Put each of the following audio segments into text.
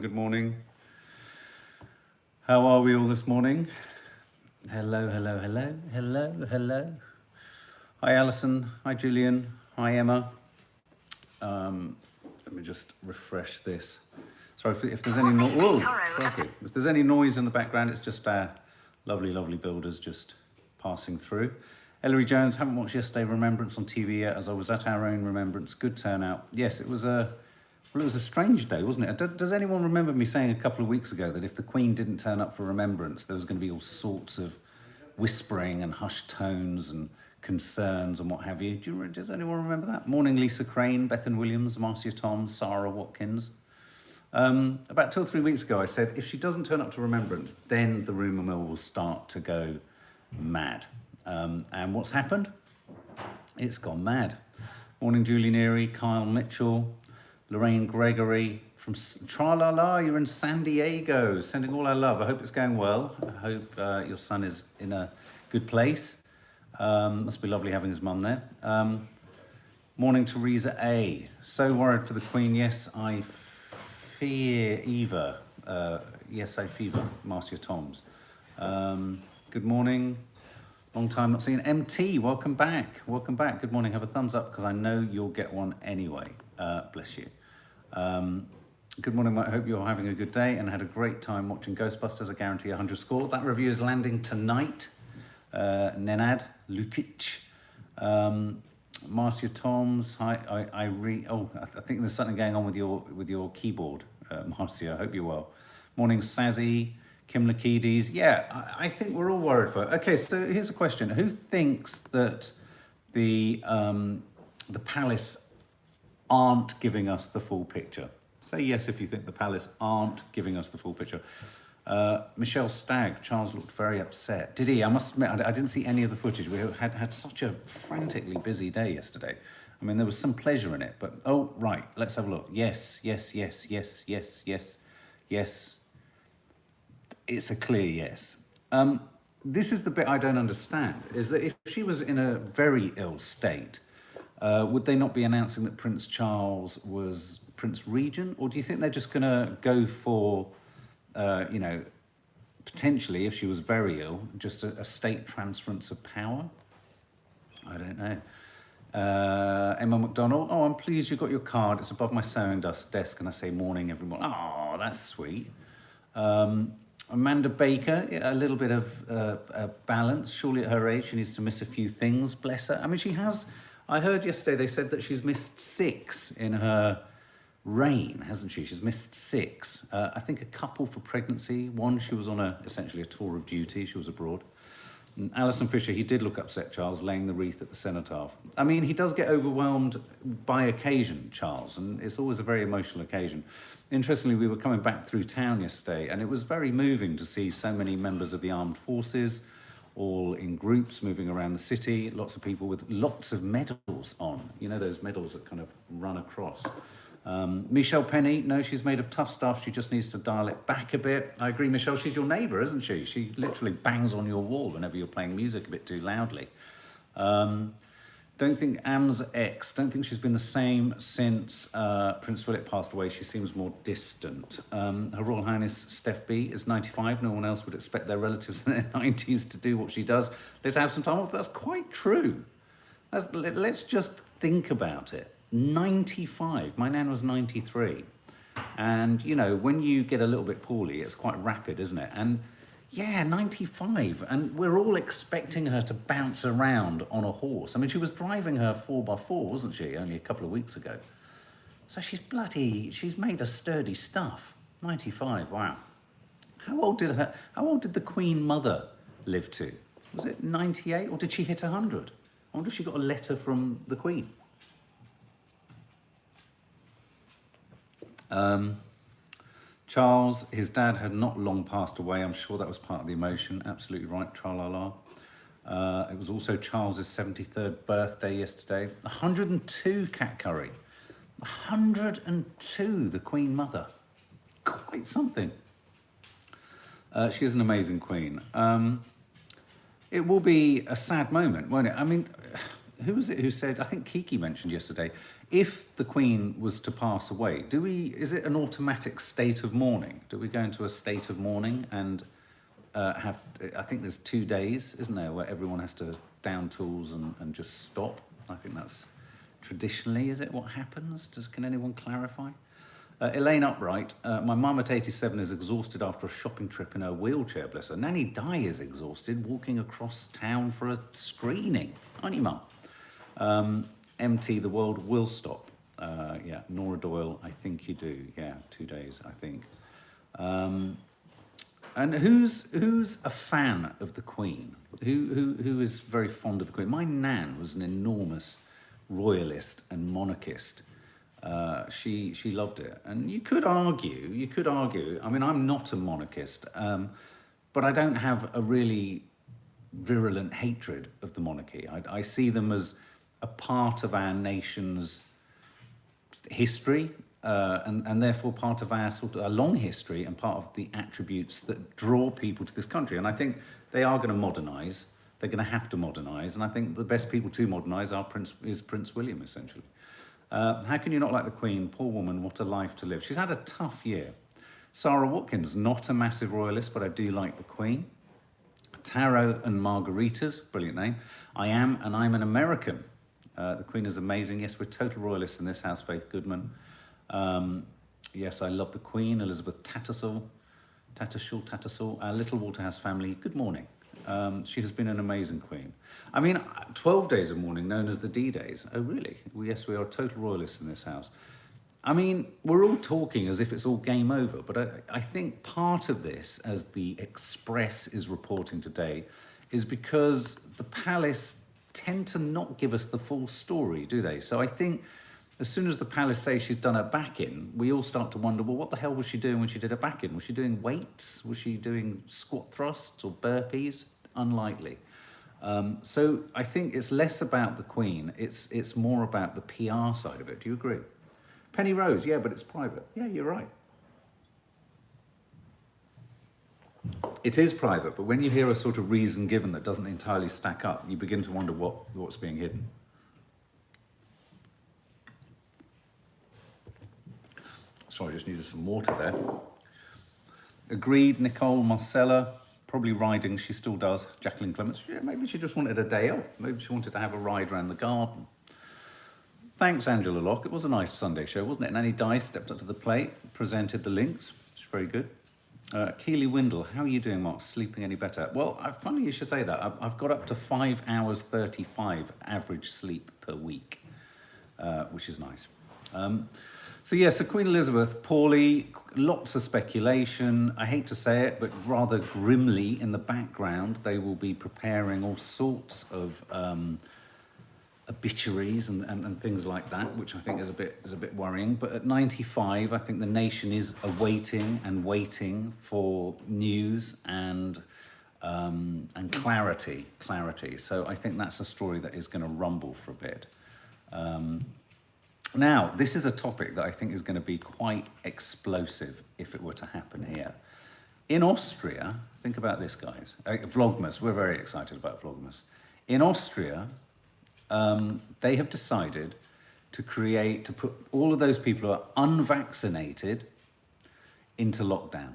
Good morning. How are we all this morning? Hello, hello, hello, hello, hello. Hi, Alison. Hi, Julian. Hi, Emma. Let me just refresh this. Sorry if there's any noise. If there's any noise in the background, it's just our lovely, lovely builders just passing through. Ellery Jones, haven't watched yesterday Remembrance on TV yet, as I was at our own Remembrance. Good turnout. Yes, it was a strange day, wasn't it? Does anyone remember me saying a couple of weeks ago that if the Queen didn't turn up for Remembrance, there was going to be all sorts of whispering and hushed tones and concerns and what have you? Does anyone remember that? Morning, Lisa Crane, Bethan Williams, Marcia Toms, Sarah Watkins. About 2 or 3 weeks ago, I said, if she doesn't turn up to Remembrance, then the rumour mill will start to go mad. And what's happened? It's gone mad. Morning, Julie Neary, Kyle Mitchell, Lorraine Gregory from Tra-la-la, you're in San Diego, sending all our love. I hope it's going well. I hope your son is in a good place. Must be lovely having his mum there. Morning, Teresa A. So worried for the Queen. Yes, I fear Eva. Yes, I fever. Marcia Toms. Good morning. Long time not seen. MT, welcome back. Welcome back. Good morning. Have a thumbs up because I know you'll get one anyway. Bless you. Good morning, I hope you're having a good day and had a great time watching Ghostbusters. I guarantee 100 score. That review is landing tonight. Nenad Lukic, Marcia Toms. Hi, I think there's something going on with your keyboard, Marcia. I hope you're well. Morning, Sazzy, Kim Lakides. Yeah, I think we're all worried for it. Okay, so here's a question: who thinks that the Palace aren't giving us the full picture? Say yes if you think the Palace aren't giving us the full picture. Michelle Stagg, Charles looked very upset. Did he? I must admit, I didn't see any of the footage. We had such a frantically busy day yesterday. I mean, there was some pleasure in it, but, oh, right, let's have a look. Yes, yes, yes, yes, yes, yes, yes. It's a clear yes. This is the bit I don't understand, is that if she was in a very ill state, would they not be announcing that Prince Charles was Prince Regent? Or do you think they're just going to go for, potentially, if she was very ill, just a state transference of power? I don't know. Emma McDonald, oh, I'm pleased you got your card. It's above my sewing desk and I say morning every morning. Oh, that's sweet. Amanda Baker, a little bit of balance. Surely at her age, she needs to miss a few things. Bless her. I mean, she has... I heard yesterday they said that she's missed 6 in her reign, hasn't she? She's missed 6. I think a couple for pregnancy. One, she was on essentially a tour of duty. She was abroad. And Alison Fisher, he did look upset, Charles, laying the wreath at the cenotaph. I mean, he does get overwhelmed by occasion, Charles, and it's always a very emotional occasion. Interestingly, we were coming back through town yesterday, and it was very moving to see so many members of the armed forces, all in groups moving around the city, lots of people with lots of medals on. You know, those medals that kind of run across. Michelle Penny, no, she's made of tough stuff. She just needs to dial it back a bit. I agree, Michelle, she's your neighbour, isn't she? She literally bangs on your wall whenever you're playing music a bit too loudly. Don't think Am's ex, don't think she's been the same since Prince Philip passed away. She seems more distant. Her Royal Highness Steph B is 95. No one else would expect their relatives in their 90s to do what she does. Let's have some time off. That's quite true. Let's just think about it. 95. My nan was 93. And, you know, when you get a little bit poorly, it's quite rapid, isn't it? And yeah, 95. And we're all expecting her to bounce around on a horse. I mean, she was driving her 4x4, wasn't she, only a couple of weeks ago? So she's made of sturdy stuff. 95, wow. How old did the Queen Mother live to? Was it 98 or did she hit 100? I wonder if she got a letter from the Queen. Charles, his dad had not long passed away. I'm sure that was part of the emotion. Absolutely right, tra-la-la. It was also Charles's 73rd birthday yesterday. 102, Cat Curry. 102, the Queen Mother. Quite something. She is an amazing queen. It will be a sad moment, won't it? I mean, who was it who said, I think Kiki mentioned yesterday, if the Queen was to pass away, is it an automatic state of mourning? Do we go into a state of mourning and I think there's 2 days, isn't there, where everyone has to down tools and just stop? I think that's traditionally, is it what happens? Can anyone clarify? Elaine Upright, my mum at 87 is exhausted after a shopping trip in her wheelchair, bless her. Nanny Di is exhausted walking across town for a screening. Aren't you, Mum? MT, the world will stop. Yeah, Nora Doyle, I think you do. Yeah, 2 days, I think. And who's a fan of the Queen? Who is very fond of the Queen? My nan was an enormous royalist and monarchist. She loved it, and you could argue. I mean, I'm not a monarchist, but I don't have a really virulent hatred of the monarchy. I see them as a part of our nation's history, and therefore part of our sort of a long history and part of the attributes that draw people to this country. And I think they are going to modernise. They're going to have to modernise, and I think the best people to modernise is Prince William, essentially. How can you not like the Queen? Poor woman, what a life to live. She's had a tough year. Sarah Watkins, not a massive royalist, but I do like the Queen. Taro and Margaritas, brilliant name. I'm an American. The Queen is amazing. Yes, we're total royalists in this house, Faith Goodman. Yes, I love the Queen. Elizabeth Tattersall, our Little Waterhouse family, good morning. She has been an amazing Queen. I mean, 12 days of mourning known as the D-Days. Oh, really? Well, yes, we are total royalists in this house. I mean, we're all talking as if it's all game over, but I think part of this, as the Express is reporting today, is because the palace tend to not give us the full story, do they? So I think as soon as the palace says she's done her back-in, we all start to wonder, well, what the hell was she doing when she did her back-in? Was she doing weights? Was she doing squat thrusts or burpees? Unlikely. So I think it's less about the Queen, it's more about the PR side of it. Do you agree? Penny Rose, yeah, but it's private. Yeah, you're right. It is private, but when you hear a sort of reason given that doesn't entirely stack up, you begin to wonder what's being hidden. Sorry, I just needed some water there. Agreed, Nicole Marcella, probably riding, she still does. Jacqueline Clements, yeah, maybe she just wanted a day off. Maybe she wanted to have a ride around the garden. Thanks, Angela Locke. It was a nice Sunday show, wasn't it? Nanny Di stepped up to the plate, presented the links. It's very good. Keely Windle, how are you doing, Mark? Sleeping any better? Well, funny you should say that. I've got up to 5 hours 35 average sleep per week, which is nice. So Queen Elizabeth, poorly, lots of speculation. I hate to say it, but rather grimly in the background, they will be preparing all sorts of obituaries and things like that, which I think is a bit worrying. But at 95, I think the nation is awaiting and waiting for news and clarity. So I think that's a story that is going to rumble for a bit. Now, this is a topic that I think is going to be quite explosive if it were to happen here. In Austria, think about this, guys. Vlogmas, we're very excited about Vlogmas. In Austria, they have decided to put all of those people who are unvaccinated into lockdown.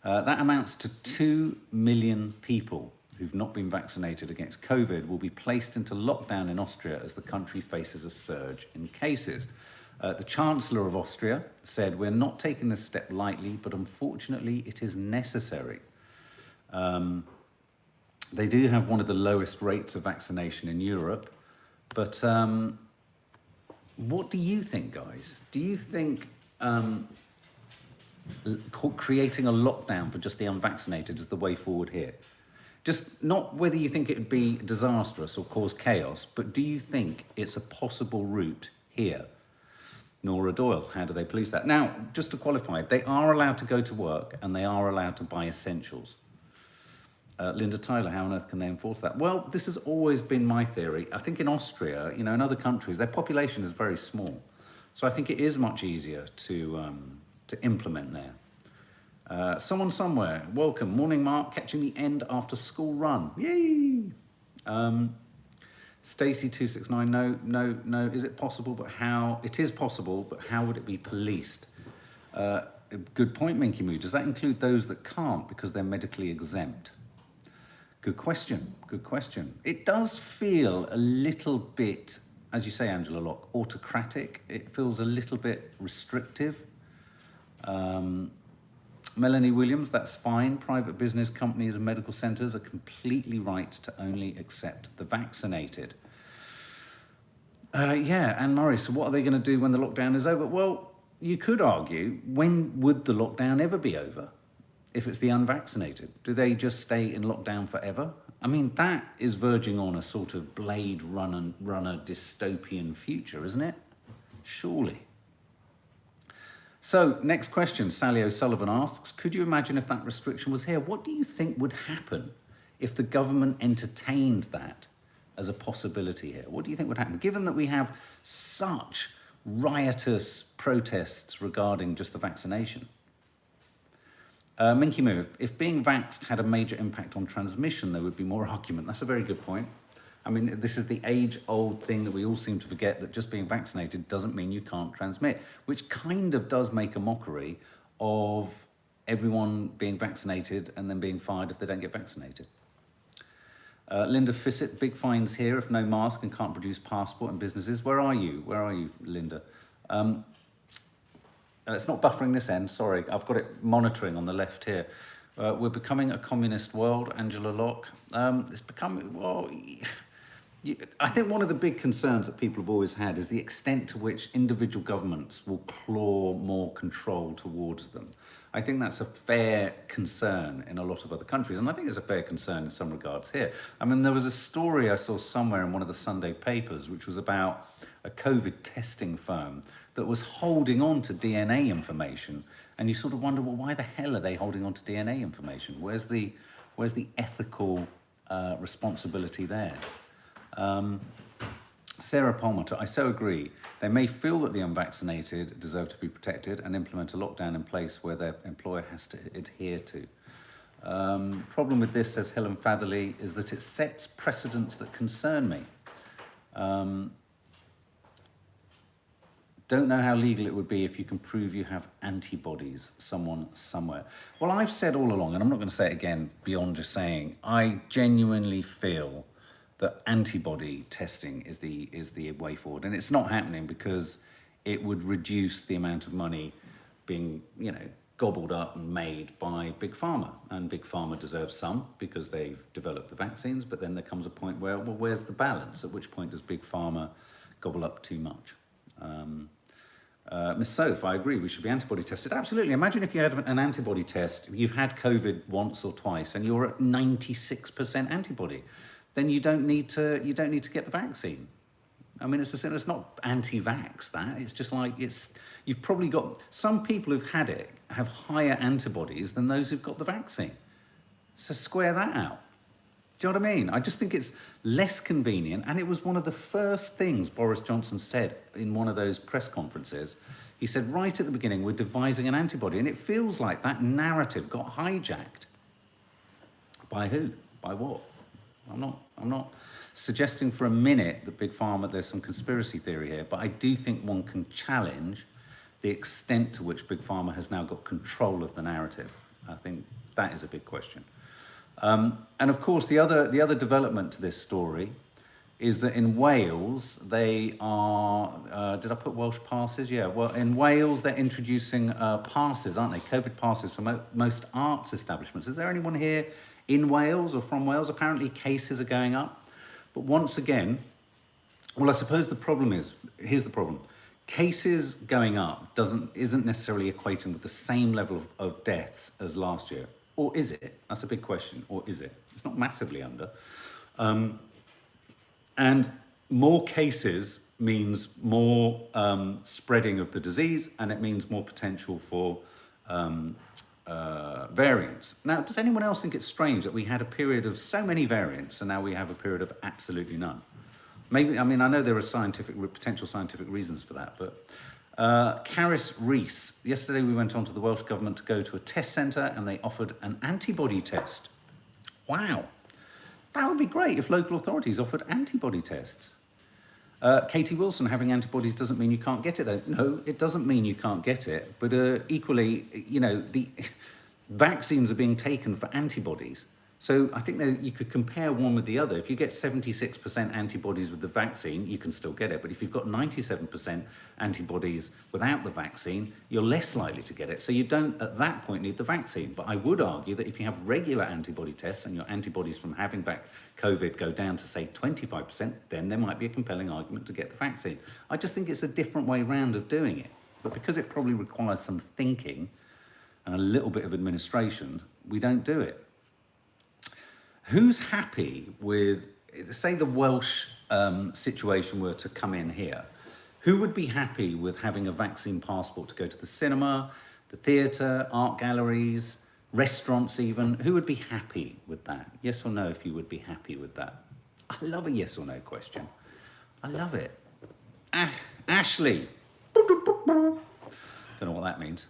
That amounts to 2 million people who've not been vaccinated against COVID will be placed into lockdown in Austria as the country faces a surge in cases. The Chancellor of Austria said, we're not taking this step lightly, but unfortunately it is necessary. They do have one of the lowest rates of vaccination in Europe, but what do you think, guys? Do you think creating a lockdown for just the unvaccinated is the way forward here? Just not whether you think it would be disastrous or cause chaos, but do you think it's a possible route here? Nora Doyle, how do they police that? Now, just to qualify, they are allowed to go to work and they are allowed to buy essentials. Linda Tyler, how on earth can they enforce that? Well, this has always been my theory. I think in Austria, in other countries, their population is very small. So I think it is much easier to implement there. Someone somewhere, welcome. Morning, Mark, catching the end after school run. Yay! Stacey269, no. Is it possible, but how? It is possible, but how would it be policed? Good point, Minky Moo. Does that include those that can't because they're medically exempt? Good question. It does feel a little bit, as you say, Angela Locke, autocratic. It feels a little bit restrictive. Melanie Williams, that's fine. Private business companies and medical centres are completely right to only accept the vaccinated. Yeah, Anne Murray, so what are they going to do when the lockdown is over? Well, you could argue, when would the lockdown ever be over? If it's the unvaccinated, do they just stay in lockdown forever? I mean, that is verging on a sort of Blade Runner dystopian future, isn't it? Surely. So, next question, Sally O'Sullivan asks, could you imagine if that restriction was here? What do you think would happen if the government entertained that as a possibility here? What do you think would happen? Given that we have such riotous protests regarding just the vaccination. Minky Moo, if being vaxxed had a major impact on transmission, there would be more argument. That's a very good point. I mean, this is the age-old thing that we all seem to forget, that just being vaccinated doesn't mean you can't transmit, which kind of does make a mockery of everyone being vaccinated and then being fired if they don't get vaccinated. Linda Fissett, big fines here if no mask and can't produce passport in businesses. Where are you, Linda? It's not buffering this end, sorry. I've got it monitoring on the left here. We're becoming a communist world, Angela Locke. It's becoming, well, I think one of the big concerns that people have always had is the extent to which individual governments will claw more control towards them. I think that's a fair concern in a lot of other countries, and I think it's a fair concern in some regards here. I mean, there was a story I saw somewhere in one of the Sunday papers, which was about a COVID testing firm that was holding on to DNA information, and you sort of wonder, well, why the hell are they holding on to DNA information? Where's the ethical responsibility there? Sarah Palmer, I so agree. They may feel that the unvaccinated deserve to be protected and implement a lockdown in place where their employer has to adhere to. Problem with this, says Helen Fatherley, is that it sets precedents that concern me. Don't know how legal it would be if you can prove you have antibodies, someone somewhere. Well, I've said all along, and I'm not going to say it again beyond just saying, I genuinely feel that antibody testing is the way forward. And it's not happening because it would reduce the amount of money being, gobbled up and made by Big Pharma. And Big Pharma deserves some because they've developed the vaccines, but then there comes a point where, well, where's the balance? At which point does Big Pharma gobble up too much? Miss Soph, I agree, we should be antibody tested. Absolutely. Imagine if you had an antibody test, you've had COVID once or twice, and you're at 96% antibody. Then you don't need to get the vaccine. I mean, it's not anti-vax, that. It's just like, you've probably got, some people who've had it have higher antibodies than those who've got the vaccine. So square that out. Do you know what I mean? I just think it's less convenient, and it was one of the first things Boris Johnson said in one of those press conferences. He said right at the beginning, we're devising an antibody, and it feels like that narrative got hijacked. By who? By what? I'm not suggesting for a minute that Big Pharma, there's some conspiracy theory here, but I do think one can challenge the extent to which Big Pharma has now got control of the narrative. I think that is a big question. And of course, the other development to this story is that in Wales, they are, did I put Welsh passes? Yeah, well, in Wales, they're introducing passes, aren't they? COVID passes for most arts establishments. Is there anyone here in Wales or from Wales? Apparently cases are going up. But once again, well, I suppose the problem is, here's the problem. Cases going up isn't necessarily equating with the same level of deaths as last year. Or is it? That's a big question. Or is it? It's not massively under. And more cases means more spreading of the disease, and it means more potential for variants. Now, does anyone else think it's strange that we had a period of so many variants and now we have a period of absolutely none? Maybe, I mean, I know there are potential scientific reasons for that, but Caris Rees, yesterday we went on to the Welsh Government to go to a test centre and they offered an antibody test. Wow. That would be great if local authorities offered antibody tests. Katie Wilson, having antibodies doesn't mean you can't get it though. No, it doesn't mean you can't get it, but equally, you know, the vaccines are being taken for antibodies. So I think that you could compare one with the other. If you get 76% antibodies with the vaccine, you can still get it. But if you've got 97% antibodies without the vaccine, you're less likely to get it. So you don't, at that point, need the vaccine. But I would argue that if you have regular antibody tests and your antibodies from having COVID go down to, say, 25%, then there might be a compelling argument to get the vaccine. I just think it's a different way round of doing it. But because it probably requires some thinking and a little bit of administration, we don't do it. Who's happy with, say the Welsh situation were to come in here, who would be happy with having a vaccine passport to go to the cinema, the theatre, art galleries, restaurants even? Who would be happy with that? Yes or no, if you would be happy with that? I love a yes or no question. I love it. Ashley. Don't know what that means.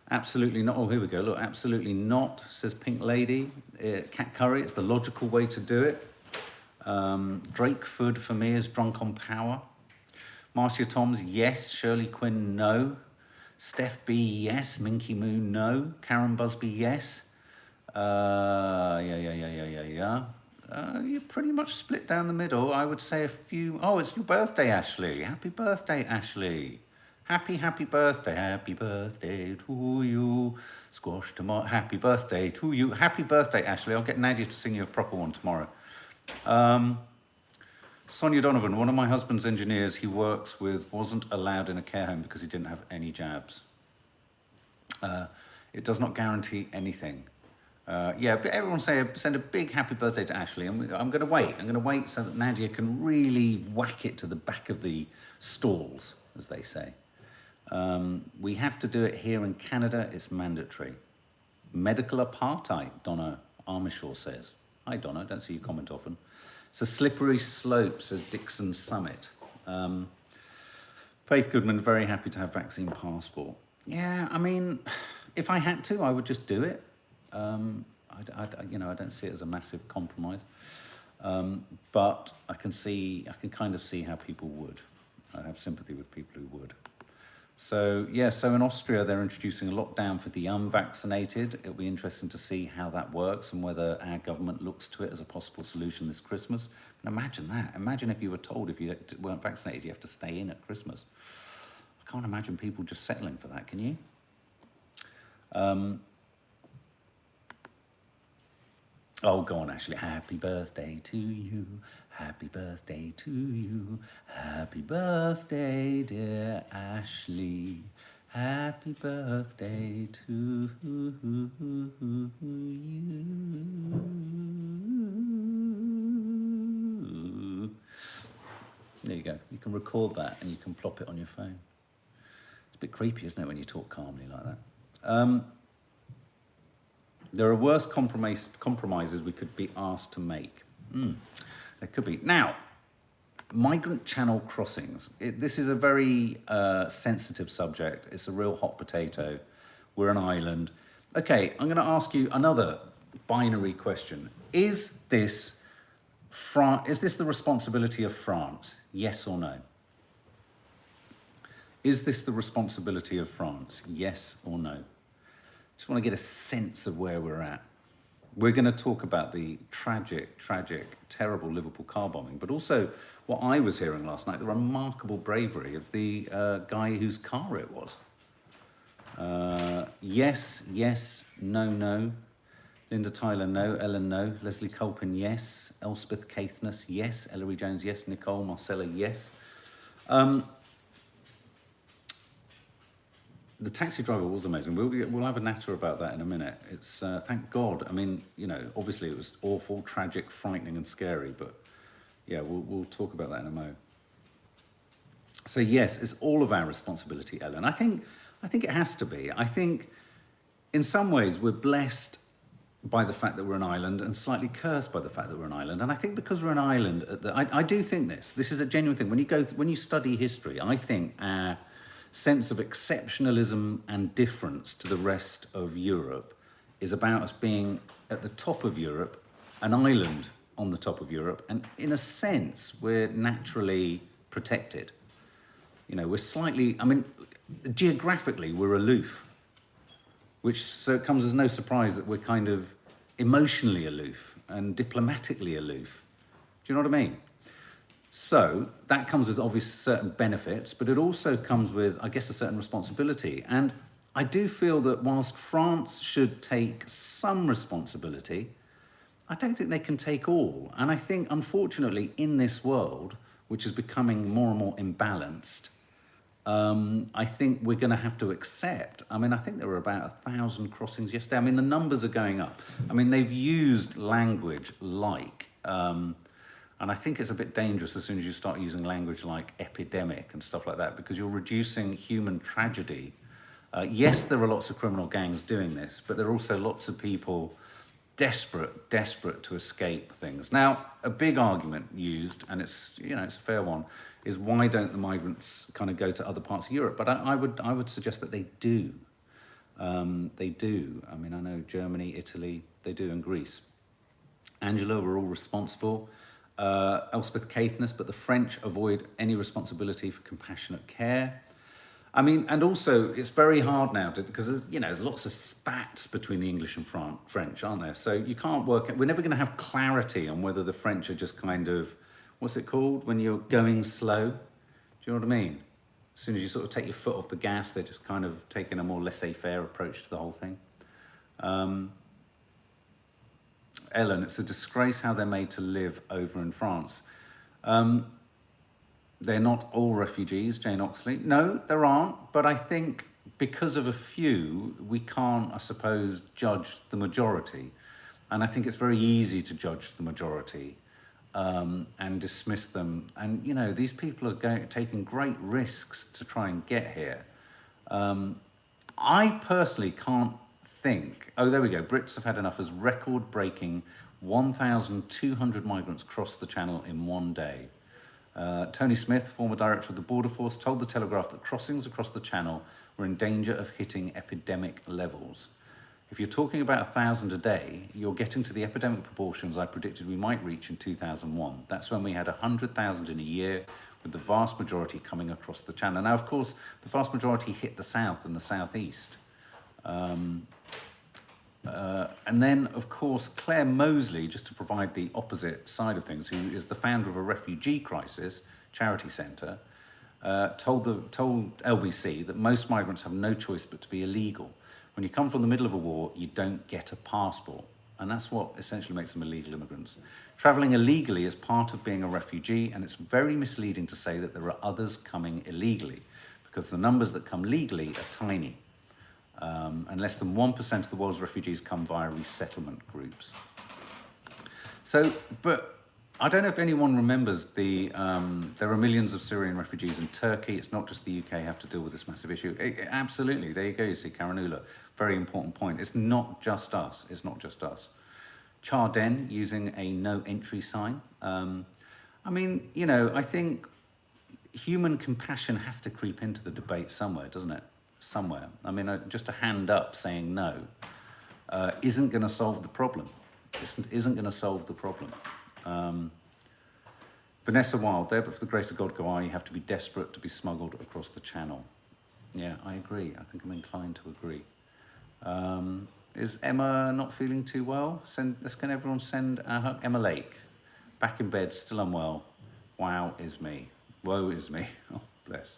Absolutely not. Oh, here we go. Look, absolutely not, says Pink Lady. Cat curry, it's the logical way to do it. Drake Food for me is drunk on power. Marcia Toms, yes. Shirley Quinn, no. Steph B, yes. Minky Moon, no. Karen Busby, yes. You're pretty much split down the middle. I would say a few. Oh, it's your birthday, Ashley. Happy birthday, Ashley. Happy birthday to you. Squash tomorrow. Happy birthday to you. Happy birthday, Ashley. I'll get Nadia to sing you a proper one tomorrow. Sonia Donovan, one of my husband's engineers he works with wasn't allowed in a care home because he didn't have any jabs. It does not guarantee anything. Yeah, but everyone send a big happy birthday to Ashley. I'm going to wait. I'm going to wait so that Nadia can really whack it to the back of the stalls, as they say. We have to do it here in Canada. It's mandatory. Medical apartheid, Donna Armishaw says. Hi, Donna. Don't see you comment often. It's a slippery slope, says Dixon Summit. Faith Goodman, very happy to have vaccine passport. Yeah, I mean, if I had to, I would just do it. You know, I don't see it as a massive compromise. But I can kind of see how people would. I have sympathy with people who would. So, yeah, so in Austria, they're introducing a lockdown for the unvaccinated. It'll be interesting to see how that works and whether our government looks to it as a possible solution this Christmas. And imagine that. Imagine if you were told if you weren't vaccinated, you have to stay in at Christmas. I can't imagine people just settling for that, can you? Oh, go on, Ashley. Happy birthday to you. Happy birthday to you. Happy birthday, dear Ashley. Happy birthday to you. There you go. You can record that and you can plop it on your phone. It's a bit creepy, isn't it, when you talk calmly like that? There are worse compromises we could be asked to make. There could be. Now, migrant channel crossings. This is a very sensitive subject. It's a real hot potato. We're an island. Okay, I'm going to ask you another binary question. Is this the responsibility of France? Yes or no? Is this the responsibility of France? Yes or no? Just want to get a sense of where we're at. We're going to talk about the tragic, terrible Liverpool car bombing, but also what I was hearing last night, the remarkable bravery of the guy whose car it was. Yes, no. Linda Tyler, no. Ellen, no. Leslie Colpin, yes. Elspeth Caithness, yes. Ellery Jones, yes. Nicole Marcella, yes. The taxi driver was amazing. We'll have a natter about that in a minute. It's thank God. I mean, you know, obviously it was awful, tragic, frightening, and scary. But yeah, we'll talk about that in a moment. So yes, it's all of our responsibility, Ellen. I think it has to be. I think in some ways we're blessed by the fact that we're an island and slightly cursed by the fact that we're an island. And I think because we're an island, I do think this is a genuine thing. When you study history, I think our sense of exceptionalism and difference to the rest of Europe is about us being at the top of Europe an island on the top of Europe, and in a sense, we're naturally protected. You know, we're slightly, I mean, geographically, we're aloof, so it comes as no surprise that we're kind of emotionally aloof and diplomatically aloof. Do you know what I mean? So that comes with obvious certain benefits, but it also comes with, I guess, a certain responsibility. And I do feel that whilst France should take some responsibility, I don't think they can take all. And I think, unfortunately, in this world, which is becoming more and more imbalanced, I think we're going to have to accept. I mean, I think there were about 1,000 crossings yesterday. I mean, the numbers are going up. I mean, they've used language like, and I think it's a bit dangerous as soon as you start using language like epidemic and stuff like that, because you're reducing human tragedy. Yes, there are lots of criminal gangs doing this, but there are also lots of people desperate to escape things. Now, a big argument used, and it's, you know, it's a fair one, is why don't the migrants kind of go to other parts of Europe? But I would suggest that they do. They do. I mean, I know Germany, Italy, they do, and Greece. Angela, we're all responsible. Elspeth Caithness, but the French avoid any responsibility for compassionate care. I mean, and also it's very hard now because there's, you know, there's lots of spats between the English and French, aren't there? So you can't work. We're never going to have clarity on whether the French are just kind of, what's it called when you're going slow? Do you know what I mean? As soon as you sort of take your foot off the gas, they're just kind of taking a more laissez-faire approach to the whole thing. Ellen, it's a disgrace how they're made to live over in France. They're not all refugees, Jane Oxley. No, there aren't, but I think because of a few, we can't, I suppose, judge the majority. And I think it's very easy to judge the majority and dismiss them. And, you know, these people are taking great risks to try and get here. I personally can't think, oh, there we go, Brits have had enough as record-breaking 1,200 migrants crossed the Channel in one day. Tony Smith, former director of the Border Force, told the Telegraph that crossings across the Channel were in danger of hitting epidemic levels. If you're talking about 1,000 a day, you're getting to the epidemic proportions I predicted we might reach in 2001. That's when we had 100,000 in a year, with the vast majority coming across the Channel. Now, of course, the vast majority hit the south and the southeast. And then, of course, Claire Mosley, just to provide the opposite side of things, who is the founder of a refugee crisis charity centre, told LBC that most migrants have no choice but to be illegal. When you come from the middle of a war, you don't get a passport. And that's what essentially makes them illegal immigrants. Travelling illegally is part of being a refugee, and it's very misleading to say that there are others coming illegally, because the numbers that come legally are tiny. And less than 1% of the world's refugees come via resettlement groups. So, but I don't know if anyone remembers there are millions of Syrian refugees in Turkey. It's not just the UK have to deal with this massive issue. Absolutely, there you go, you see, Karanula, very important point. It's not just us, it's not just us. Charden using a no entry sign. I mean, you know, I think human compassion has to creep into the debate somewhere, doesn't it? Somewhere. I mean, just a hand up saying no isn't going to solve the problem. Isn't going to solve the problem. Vanessa Wild there, but for the grace of God go I, you have to be desperate to be smuggled across the Channel. Yeah, I agree. I think I'm inclined to agree. Is Emma not feeling too well? Can everyone send Emma Lake? Back in bed, still unwell. Wow is me. Woe is me. Oh, bless.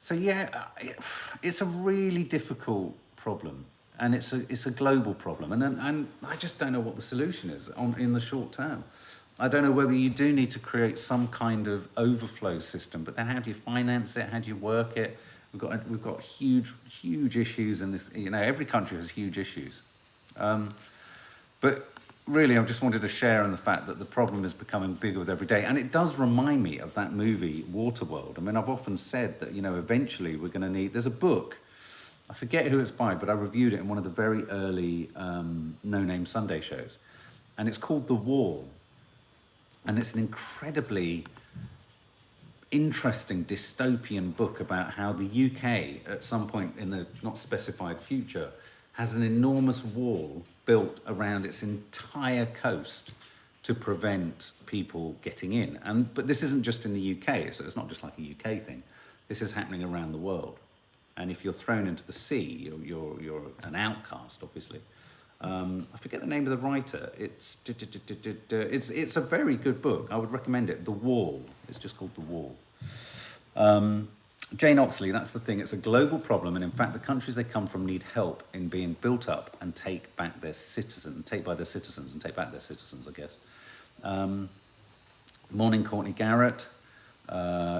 So yeah, it's a really difficult problem, and it's a global problem, and I just don't know what the solution is in the short term. I don't know whether you do need to create some kind of overflow system, but then how do you finance it? How do you work it? We've got huge issues in this. You know, every country has huge issues, but really, I just wanted to share in the fact that the problem is becoming bigger with every day. And it does remind me of that movie, Waterworld. I mean, I've often said that, you know, eventually we're going to need... There's a book, I forget who it's by, but I reviewed it in one of the very early No Name Sunday shows. And it's called The Wall. And it's an incredibly interesting dystopian book about how the UK, at some point in the not specified future, has an enormous wall built around its entire coast to prevent people getting in. But this isn't just in the UK, so it's not just like a UK thing. This is happening around the world. And if you're thrown into the sea, you're an outcast, obviously. I forget the name of the writer. It's a very good book. I would recommend it. The Wall. It's just called The Wall. Jane Oxley, that's the thing. It's a global problem, and in fact, the countries they come from need help in being built up and take back their citizens, take back their citizens, I guess. Morning, Courtney Garrett.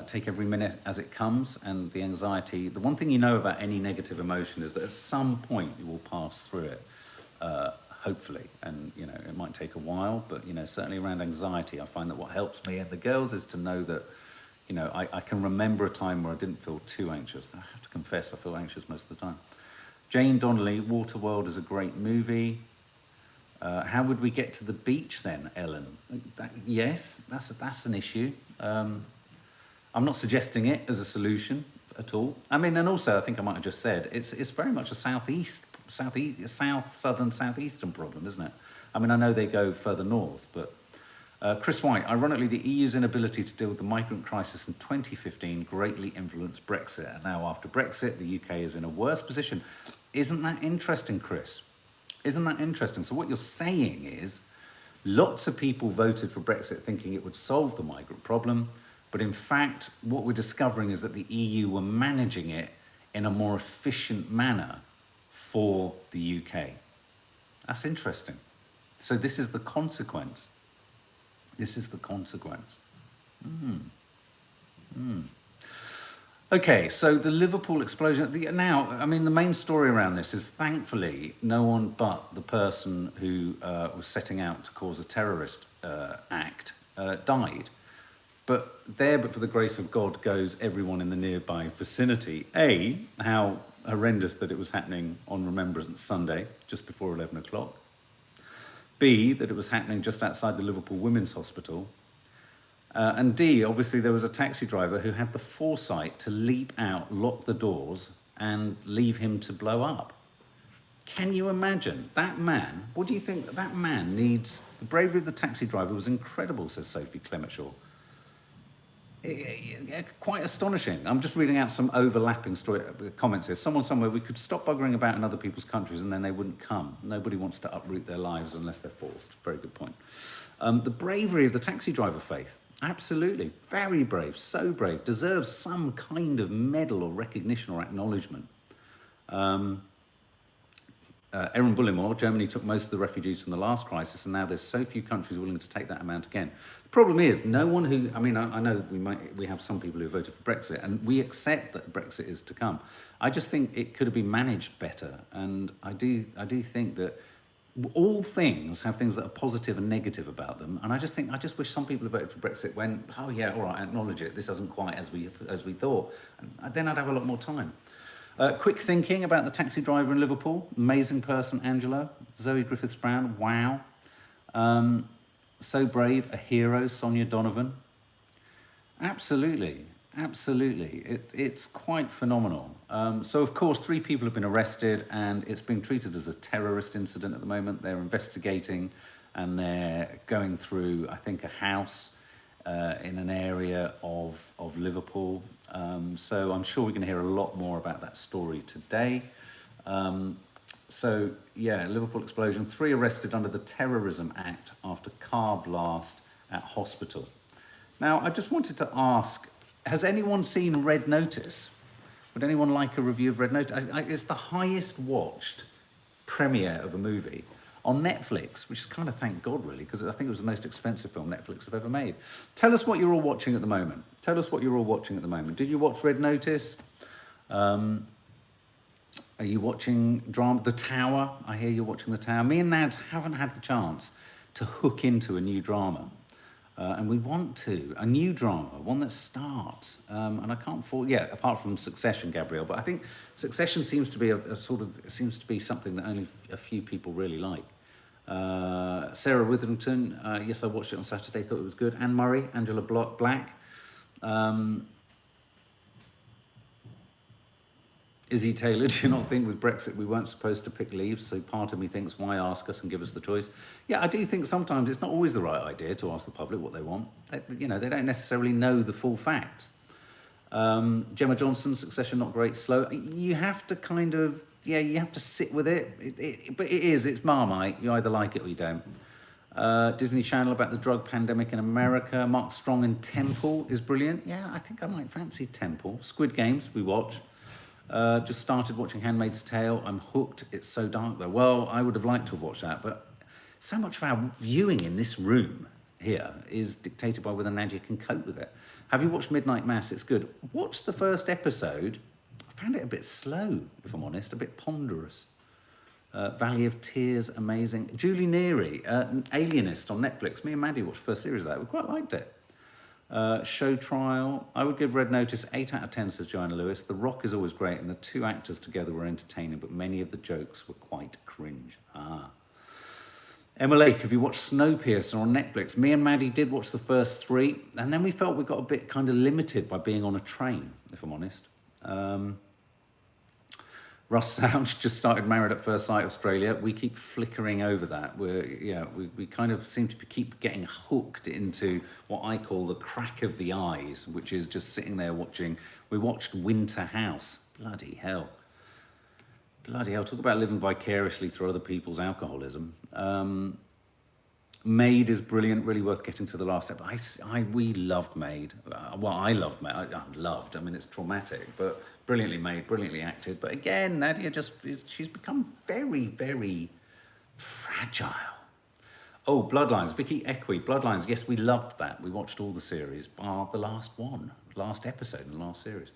Take every minute as it comes, and the anxiety. The one thing you know about any negative emotion is that at some point you will pass through it, hopefully. And, you know, it might take a while, but, you know, certainly around anxiety, I find that what helps me and the girls is to know that, you know, I can remember a time where I didn't feel too anxious. I have to confess, I feel anxious most of the time. Jane Donnelly, Waterworld is a great movie. How would we get to the beach then, Ellen? Yes, that's an issue. I'm not suggesting it as a solution at all. I mean, and also I think I might have just said, it's very much a southeastern problem, isn't it? I mean, I know they go further north, but Chris White, ironically, the EU's inability to deal with the migrant crisis in 2015 greatly influenced Brexit. And now after Brexit, the UK is in a worse position. Isn't that interesting, Chris? Isn't that interesting? So what you're saying is lots of people voted for Brexit thinking it would solve the migrant problem. But in fact, what we're discovering is that the EU were managing it in a more efficient manner for the UK. That's interesting. So this is the consequence. This is the consequence. Okay, so the Liverpool explosion. Now, I mean, the main story around this is thankfully no one but the person who was setting out to cause a terrorist act died. But for the grace of God goes everyone in the nearby vicinity. A, how horrendous that it was happening on Remembrance Sunday, just before 11 o'clock. B, that it was happening just outside the Liverpool Women's Hospital. And D, obviously there was a taxi driver who had the foresight to leap out, lock the doors, and leave him to blow up. Can you imagine? That man, what do you think that man needs? The bravery of the taxi driver was incredible, says Sophie Clemetshaw. Quite astonishing. I'm just reading out some overlapping comments here. Someone somewhere, we could stop buggering about in other people's countries and then they wouldn't come. Nobody wants to uproot their lives unless they're forced. Very good point. The bravery of the taxi driver, Faith. Absolutely. Very brave. So brave. Deserves some kind of medal or recognition or acknowledgement. Erin Bullimore, Germany took most of the refugees from the last crisis, and now there's so few countries willing to take that amount again. The problem is, no one who, I mean, I know we have some people who voted for Brexit, and we accept that Brexit is to come. I just think it could have been managed better, and I do think that all things have things that are positive and negative about them, and I just wish some people who voted for Brexit went, oh yeah, all right, I acknowledge it, this isn't quite as we thought, and then I'd have a lot more time. Quick thinking about the taxi driver in Liverpool. Amazing person, Angela. Zoe Griffiths-Brown, wow. So brave, a hero, Sonia Donovan. Absolutely, absolutely. It's quite phenomenal. So, of course, 3 people have been arrested and it's being treated as a terrorist incident at the moment. They're investigating and they're going through, I think, a house in an area of Liverpool. So I'm sure we're going to hear a lot more about that story today. So yeah, Liverpool explosion, 3 arrested under the Terrorism Act after car blast at hospital. Now, I just wanted to ask, has anyone seen Red Notice? Would anyone like a review of Red Notice? It's the highest watched premiere of a movie on Netflix, which is kind of thank God, really, because I think it was the most expensive film Netflix have ever made. Tell us what you're all watching at the moment. Tell us what you're all watching at the moment. Did you watch Red Notice? Are you watching drama? The Tower? I hear you're watching The Tower. Me and Nads haven't had the chance to hook into a new drama. And we want to. A new drama, one that starts. And I can't apart from Succession, Gabrielle, but I think Succession seems to be seems to be something that only a few people really like. Sarah Witherington, yes, I watched it on Saturday, thought it was good. Anne Murray, Angela Black. Izzy Taylor, do you not think with Brexit we weren't supposed to pick leaves? So part of me thinks, why ask us and give us the choice? Yeah, I do think sometimes it's not always the right idea to ask the public what they want. They don't necessarily know the full facts. Gemma Johnson, Succession not great, slow. You have to kind of, you have to sit with it. But it's Marmite. You either like it or you don't. Disney Channel about the drug pandemic in America. Mark Strong in Temple is brilliant. Yeah, I think I might fancy Temple. Squid Games, we watched. Just started watching Handmaid's Tale. I'm hooked. It's so dark though. Well, I would have liked to have watched that, but so much of our viewing in this room here is dictated by whether Nadia can cope with it. Have you watched Midnight Mass? It's good. Watch the first episode. I found it a bit slow, if I'm honest, a bit ponderous. Valley of Tears, amazing. Julie Neary, Alienist on Netflix. Me and Maddie watched the first series of that. We quite liked it. Show Trial. I would give Red Notice 8 out of 10, says Joanna Lewis. The Rock is always great, and the two actors together were entertaining, but many of the jokes were quite cringe. Emma Lake, have you watched Snowpiercer on Netflix? Me and Maddie did watch the first 3, and then we felt we got a bit kind of limited by being on a train, if I'm honest. Russ Sounds just started Married at First Sight Australia. We keep flickering over that. We kind of seem to keep getting hooked into what I call the crack of the eyes, which is just sitting there watching. We watched Winter House. Bloody hell. Bloody hell. Talk about living vicariously through other people's alcoholism. Maid is brilliant, really worth getting to the last step. We loved Maid. I loved Maid. I mean, it's traumatic, but brilliantly made, brilliantly acted. But again, Nadia she's become very, very fragile. Oh, Bloodlines, Vicky Equi, Bloodlines. Yes, we loved that. We watched all the series, bar the last episode in the last series.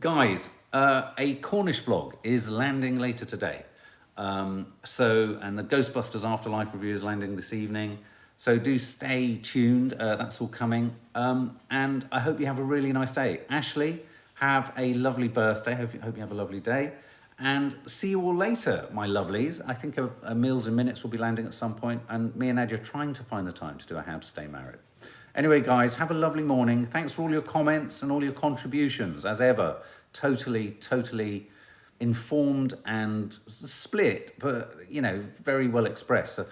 Guys, a Cornish vlog is landing later today. And the Ghostbusters Afterlife review is landing this evening. So do stay tuned. That's all coming. And I hope you have a really nice day. Ashley, have a lovely birthday. Hope you have a lovely day. And see you all later, my lovelies. I think a Meals and Minutes will be landing at some point. And me and Nadia are trying to find the time to do a How to Stay Married. Anyway, guys, have a lovely morning. Thanks for all your comments and all your contributions. As ever, totally informed and split, but, very well expressed. So